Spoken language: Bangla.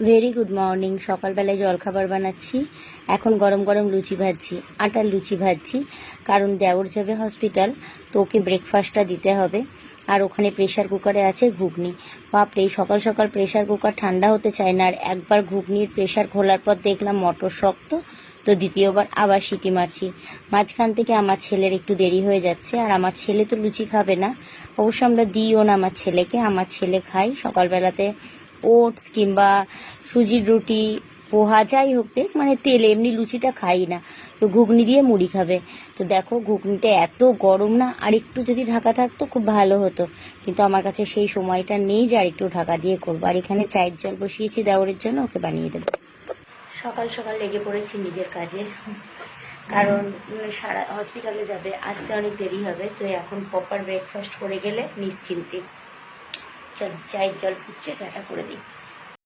Very good morning. সকালবেলায় জলখাবার বানাচ্ছি। এখন গরম গরম লুচি ভাজছি, আটার লুচি ভাজছি, কারণ দেওর যাবে হসপিটাল, তো ওকে ব্রেকফাস্টটা দিতে হবে। আর ওখানে প্রেশার কুকারে আছে ঘুগনি। বাপরে, সকাল সকাল প্রেশার কুকার ঠান্ডা হতে চায় না। আর একবার ঘুগনির প্রেশার খোলার পর দেখলাম মটর শক্ত, তো দ্বিতীয়বার আবার সিটি মারছি। মাঝখান থেকে আমার ছেলের একটু দেরি হয়ে যাচ্ছে, আর আমার ছেলে তো লুচি খাবে না। অবশ্য আমরা দিইও না আমার ছেলেকে। আমার ছেলে খাই সকালবেলাতে ওটস কিংবা সুজির রুটি, পোহা, যাই হোক দেখ, মানে তেল, এমনি লুচিটা খাই না। তো ঘুগনি দিয়ে মুড়ি খাবে। তো দেখো ঘুগনিটা এত গরম না, আর একটু যদি ঢাকা থাকতো খুব ভালো হতো, কিন্তু আমার কাছে সেই সময়টা নেই যে আর একটু ঢাকা দিয়ে করবো। আর এখানে চায়ের জল বসিয়েছি দেওরের জন্য, ওকে বানিয়ে দেবো। সকাল সকাল লেগে পড়েছি নিজের কাজে, কারণ সারা হসপিটালে যাবে, আসতে অনেক দেরি হবে। তো এখন প্রপার ব্রেকফাস্ট করে গেলে নিশ্চিন্তে। চল, চায়ের জল ফুটছে, চাটা করে দিই।